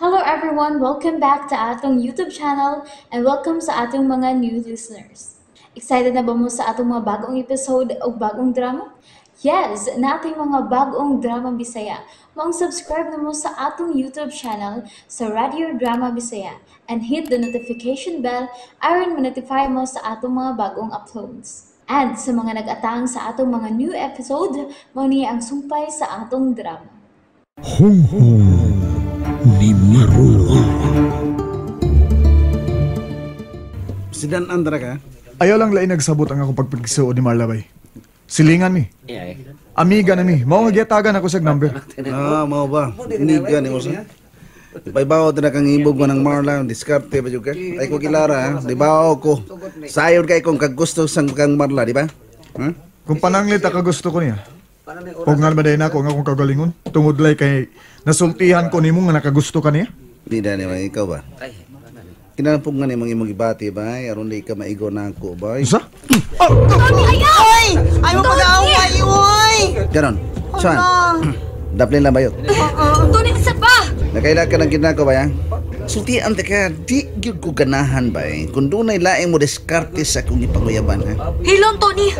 Hello everyone! Welcome back to atong YouTube channel and welcome sa atong mga new listeners. Excited na ba mo sa atong mga bagong episode o bagong drama? Yes, na ating mga bagong drama Bisaya. Mag-subscribe na mo sa atong YouTube channel sa Radio Drama Bisaya and hit the notification bell aron ma-notify mo sa atong mga bagong uploads. And sa mga nag-atang sa atong mga new episode, mao niya ang sumpay sa atong drama. Hong Hong ni Marula. Sidan Andra ka? Ayaw lang lain nagsabot ang ako pagpagsuod ni Marla bay. Silingan mi. Amiga na mi. Mao nga giyatagan ako sa number. Mao ba? Hindi ka ni mo sa. Paibaw na kang ibog mo ng Marla, diskarte ba yung ka? Ay ko kilara, di ba ko? Sayod kay kung kagusto sang kang Marla, di ba? Kung pananglit ka gusto ko niya. Kung nga ba na ako nga akong kagalingon, tungod lay kay nasultihan ko nimo nga nakagusto ka niya. Di na naman ikaw ba? Kinalampog nga ni mga imong ibati ba? Aron di ka maigo na ako ba? Usa? Tony, ayaw! Oy! Ayaw mo mag-away, oy! Ganon. Saan? Daplin lang ba yun? Tony, isa pa! Nakaila ka ng ginako ba yan? Sultian ka, di yun ko ganahan ba eh? Kung doon ay laing mo diskarte sa akong ipanguyaban ha? Hilong, Tony!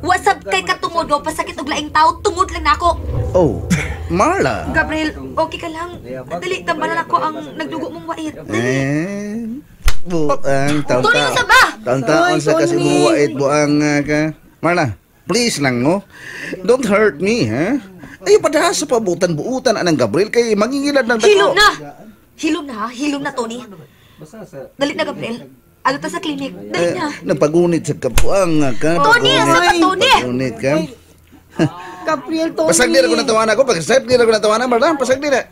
Wasab kay katungod o pasakit og laing tao, tungod lang nako. Oh, Marla! Gabriel, okay ka lang. Dali, tambalan ako ang nagdugo mong wait. Buang taon-taon. Tony, usa ba? Taon-taon sa kasi buwait buang ka. Marla, please lang mo. Don't hurt me, ha? Ayaw pa sa pabutan-buutan anang Gabriel kay mangingilad ng dako. Hilom na! Hilom na, ha? Hilom na, Tony. Dali na, Gabriel. Ano ta sa klinik? Dali na. Nagpagunit sa kapuang ka. Tony, asa ba, Tony? Pagunit ka. Gabriel, Tony. Pasag din ako natawanan ko. Pasag din ako natawanan, Marla. Pasag din na.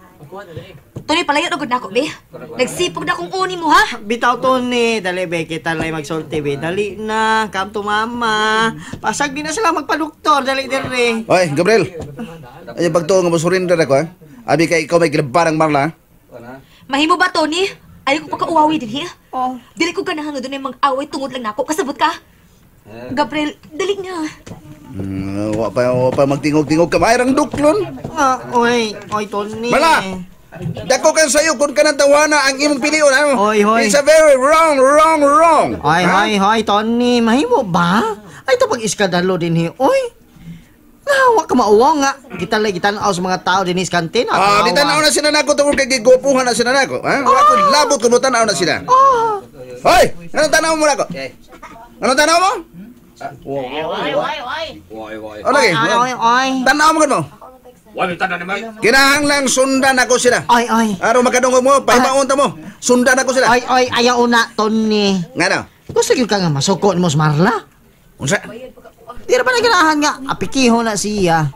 Tony, palayo na gud nako, be. Nagsipog na kong uni mo, ha? Bitaw, Tony. Dali, be. Kita lang magsulti, be. Dali na. Come to mama. Pasag din na sila magpa-doktor. Dali, dali. Oy, Gabriel. Ay, pagtuo nga mo surrender ako, ha? Abi kay ikaw may gilabarang Marla, ha? Mahimo ba, Tony? Ayaw ko pagka-uwawi din, ha? Oh. Dili ko ganahan nga doon ay mag-away tungod lang nako. Kasabot ka? Gabriel, dali na. Wa pa magtingog-tingog ka. Mayrang duklon. Oy. Oy, Tony. Marla! Dako kan sayo kung ka tawana ang imong piliyon, ha? Hoy, hoy. It's a very wrong. Hoy, Ha? hoy, Tony. Mahimo ba? Ay, ito pag iskadalo din, he. Oy. Nahawa ka mauwa nga. Kita lang, sa mga tao din sa kantin. Ah, di tanaw na sila nako tungkol kay gigopuhan na sila nako, ha? Wala ko labot kuno tanaw na sila. Hoy, ano tanaw mo nako? Ano tanaw mo? Ano lagi? Oy. Tanaw mo kuno. Kinahanglang sundan ako sila. Oy. Araw makadungog mo, pahibaon ta mo. Sundan ako sila. Oy, ayaw na, Tony. Ngano? Gusto yun ka nga masuko ni Mos Marla? Unsa? Di na ba naganahan nga? Apikiho na siya.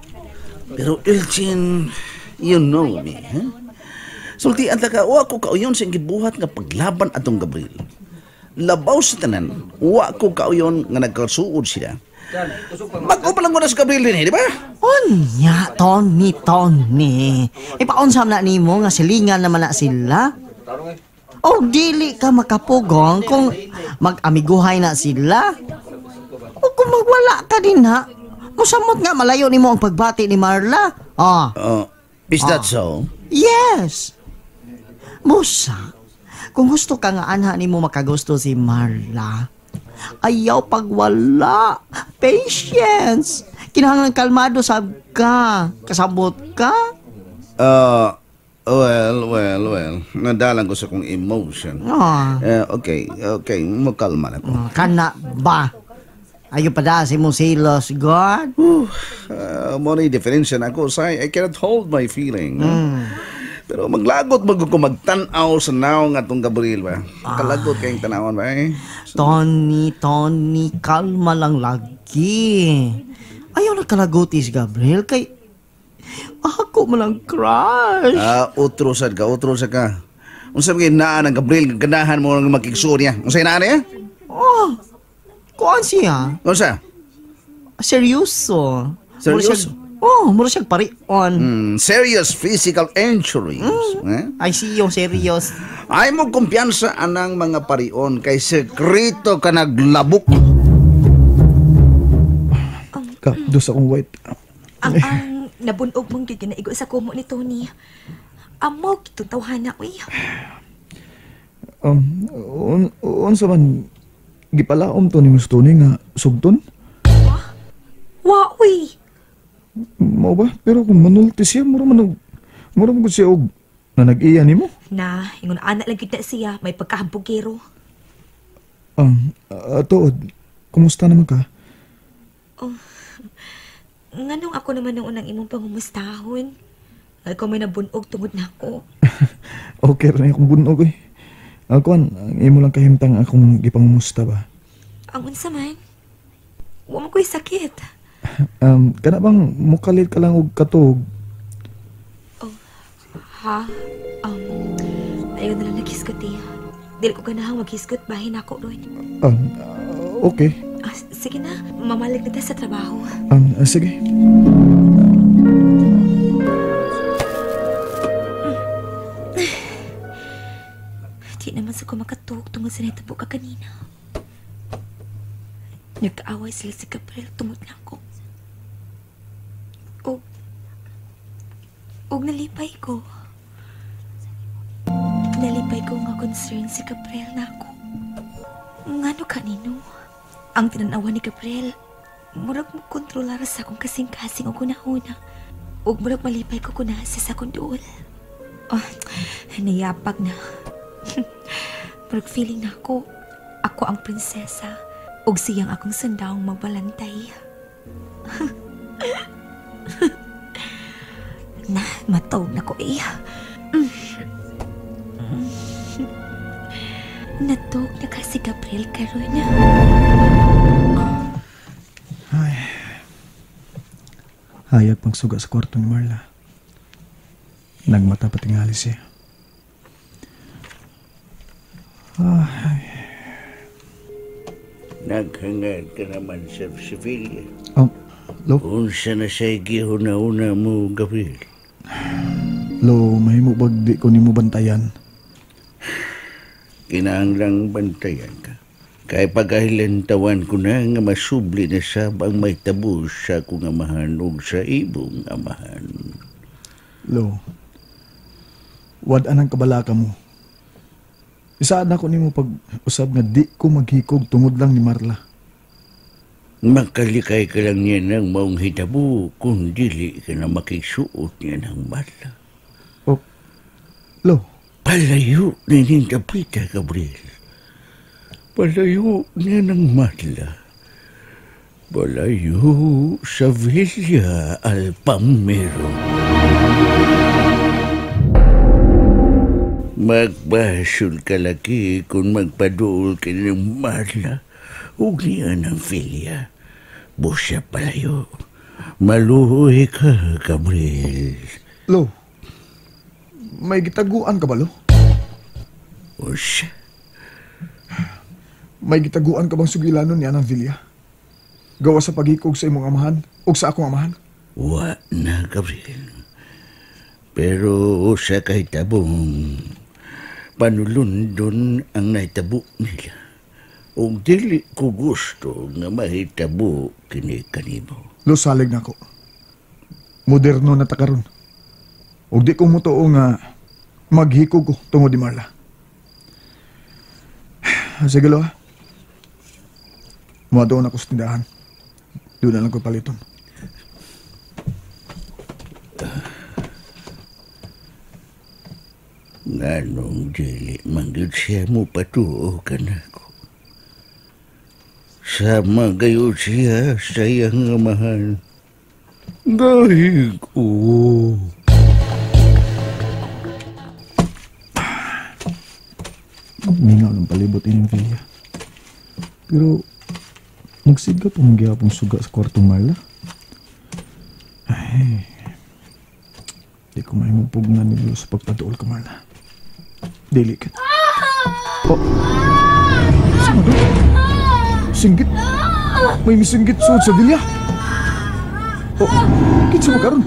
Pero Elchin, you know me, ha? Sultian ta ka, wa ko kauyon sa gibuhat nga paglaban atong Gabriel. Labaw sa tanan, wa ko kauyon nga nagkasuod sila. Bago pa lang mo na sa Gabriel din, di ba? Onya, Tony. Ipaonsam na nimo nga silingan naman na sila. O dili ka makapugong kung mag-amiguhay na sila. O kung magwala ka din ha. Musamot nga malayo nimo ang pagbati ni Marla. Is that so? Yes. Musa, kung gusto ka nga anha nimo makagusto si Marla, ayaw pagwala. Patience. Kinahanglan kalmado sab ka. Kasabot ka. Well. Nadalang ko sa kong emotion. Okay. Makalma na ko. Kana ba? Ayaw pa da si mo silos, God? Money difference na ako, say, I cannot hold my feeling. Pero maglagot ko magtanaw sa naong atong Gabriel ba? Kalagot kayong tanawon ba eh? Tony, kalma lang lagi. Ayaw na kalaguti si Gabriel kay ako malang crush. Utrosan ka. Unsa mga inaan ang Gabriel, ganahan mo ng magkigsuon niya. Unsa inaan niya? Kuan siya? Unsa? Seryoso. Seryoso? Mura siya parion. Serious physical injuries. I see yung serious. Ay mo kumpiyansa anang mga parion kay sekreto ka naglabok. Dos akong white. Ang nabunog mong gid ginaigo sa kumo ni Tony. Amo, kitutawahan na, uy. Unsa man, gipalaom to ni gusto ni nga sugton? Wa, uy. Mao ba? Pero kung manulti siya, mura man gud siya og na nag-iya nimo. Na, ingon anak lang kita siya, may pagkahambugero. Tuod, kumusta naman ka? Nganong ako naman ang unang imong pangumustahon? Ay ko may nabunog tungod na ako. Okay rin akong bunog eh. Kuan, ang imo lang kahimtang akong gipangumusta ba? Ang unsa man? Wa mo ko'y sakit. Kana bang mukalit ka lang og katog? Ha? Ayaw na lang naghiskot eh. Dili ko ganahang maghiskot bahin ako doon. Okay. Sige na, mamalik na tayo sa trabaho. Sige. Di naman sa kumakatuog tungod sa natabo ka kanina. Nagkaaway sila si Gabriel tungod na ako. Og nalipay ko. Nalipay ko nga concern si Gabriel na ako. Ngano kanino? Ang tinanawa ni Gabriel, murag mo kontrolar sa akong kasing-kasing o kunahuna. Og murag malipay ko kunasa sa akong duol. Nayapag na. Murag feeling na ako ang prinsesa. Og siyang akong sandaong magbalantay. Na, matawag na ko eh. Natog na ka si Gabriel karon. Hayag pagsuga sa kwarto ni Marla. Nagmata pa tingali siya. Naghangad ka naman sa Sevilla. Lo? Unsa na siya gihuna-una mo, Gabriel? Lo, mahimo bag di ko nimo bantayan. Kinahanglang bantayan ka. Kay pagahilantawan ko na nga masubli na siya bang may tabo sa kong amahan o sa ibong amahan. Lo, wad anang kabalaka mo. Isaan ako nimo pag-usab nga di ko maghikog tungod lang ni Marla. Makalikay ka lang niya ng maong hitabo kung dili ka na makisuot niya ng Marla. Lo, palayo na ning kapita, Gabriel. Palayo niya ng Marla. Palayo sa Villa Alpamero. Magbasol ka lagi kung magpaduol ka ng Marla. Huwag niya ng Villa. Busya palayo. Maluhoy ka, Gabriel. Lo, may gitaguan ka ba, Lo? Busya. May gitaguan ka bang sugilanon niya ng Villa? Gawa sa paghikog sa imong amahan o sa akong amahan? Wa na, Gabriel. Pero sa kahitabong panulundon ang naitabo nila. O dili ko gusto nga mahitabo kini kanimo. Lo, salig na ko. Moderno na takaron. O di ko mutuo nga maghikog ko tungod di Marla. Sige, Lo, ha? Muadon ako sa tindahan. Doon na lang ko paliton. Nganong dili manggid siya mo patuo ka na ko. Sama gayo siya sa iyang amahan. Gahig ko. Mingaw ng palibot ining Villa. Pero nagsiga pong gyapong suga sa kwartong Marla. Ay, di ko mahimupugnan ni Diyos sa pagpaduol ka, Marla. Dili ka. Sama doon? Singgit? May misinggit suot sa Villa? Kitsa mo karon?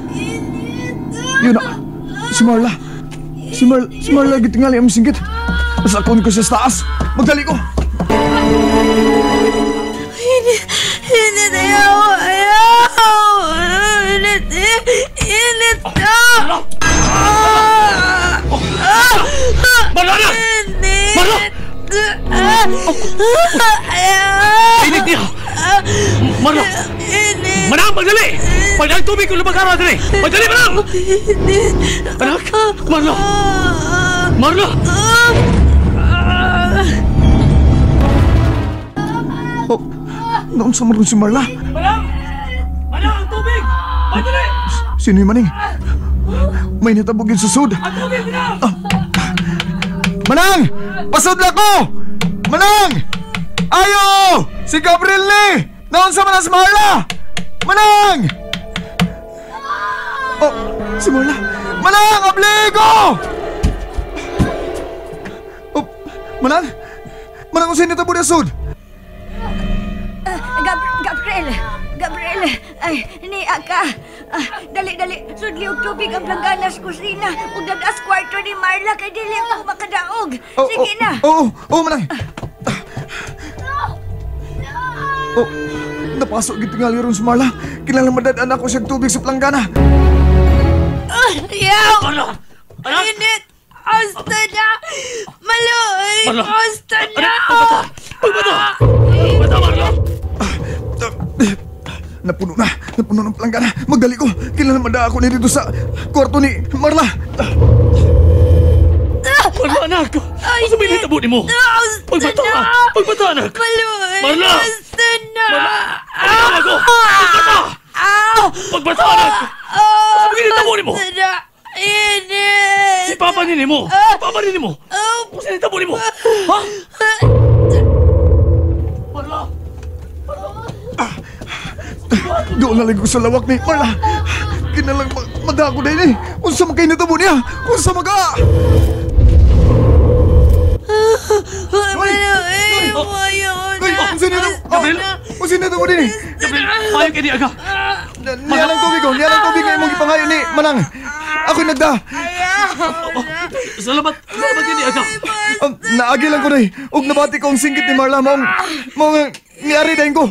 Yun na, si Marla. Si Marla gitingali ang misinggit. Masakon ko siya sa taas. Magdali ko! Init ayaw! Init! Marlo, anak! Marlo! Init niya! Marlo! Manang, magdali! Pagdali tubig kung lumagara dali! Magdali, Manang! Anak! Marlo! Marlo! Oh, naon sa maron si Marla? Manang! Manang, ang tubig! Magdali! Sino yung maning? May natabog yung susod. Ang tubig, Manang! Manang! Pasod na ko! Manang! Ayo! Si Gabriel ni! Naon sa manas Marla! Manang! Oh, si Marla! Manang! Abligo! Oh, Manang? Manang, kung sa'yo natabog yung susod? Gabriel, ay, ni Aka. Dali, sudli og tubig ang planggana sa kusina. Ug dadas kwarto ni Marla kay dili ako makadaog. Sige na. Oo, Manang. Oh, napasok gitingali ron si Marla. Kailangan madadaan ako siyang tubig sa planggana. Yaw! Marlo! Anak! Init! Asta na! Maloy! Marlo! Asta na! Pagbata! Pagbata, Marlo! Napuno ng planggana. Magdali ko. Kailangan madaan ako na dito sa kwarto ni Marla. Marlo, anak! Masa may hitabo ni mo? Pagbata! Pagbata, anak! Maloy! Marla! Asta na! Marla! Ako! Pagbata! Pagbata, anak! Masa may hitabo ni mo? Asta na! Init! Si Papa nini mo! Papa nini mo! Masa hitabo ni mo? Ha? Marla! Doon nalig ko sa lawak ni Marla. Kinalang madako na yun eh. Unsa man kayo natabo niya? Unsa maga? Maloy! Mayo na! Unsa nito? Gabriel? Unsa nito mo din eh? Gabriel, mayo kayo di aga! Niyalang tubig ko. Niyalang tubig nga imong ipangayo ni Manang. Ako'y nagda. Salamat kayo di aga! Naagi lang ko na eh. Huwag nabati ko ang singkit ni Marla. Maong niari dahin ko.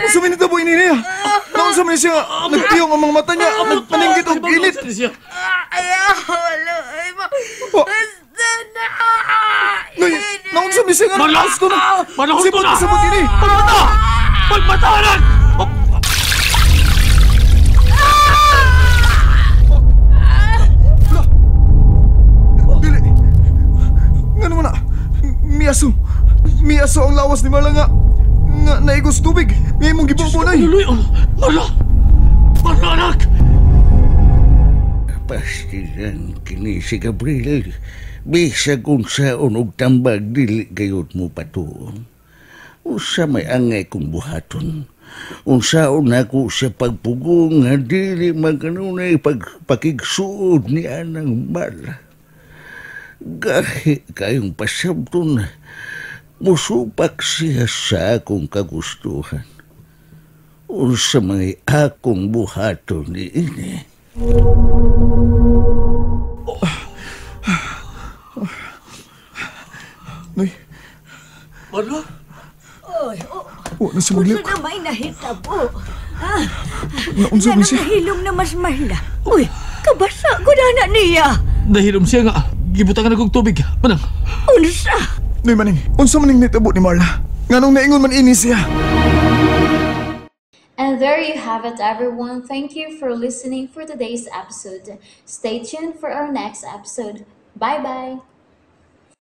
Unsa man ito po ininiya? Naunsa man siya nagtiyong ang mga mata niya. Nagpaninggit og init. Ayaw! Maloy! Basta na! Naunsa man siya nga. Marla! Gusto na. Marla, husto na! Sibot ini. Pagbata! Pagbata, anak! Dili. Ngano man na? Miyaso ang lawas ni Marla nga naigos tubig. May mong gibubunay. Luloy, Marla! Marla, anak! Pastilan kini si Gabriel. Bisag unsaon og tambag dili gayud mo patuon. Usa may angay kong buhaton. Unsaon ako sa pagpugong nga dili magkanunay pagpakigsuod ni anang Marla. Gahi kayong pasabton, musupak siya sa akong kagustuhan. Unsa may akong buhaton ni ini. Noy, Marla? na si Magliw. Unsa na may nahitabo? Naunsa man siya. Nahilom na mas mahla. Uy, kabasa ko na niya. Nahilom siya nga. Gibutangan akong tubig. Manang? Unsa? Noy maning, unsa maning nitabo ni Marla? Nganong naingon man ini siya? And there you have it, everyone. Thank you for listening for today's episode. Stay tuned for our next episode. Bye-bye.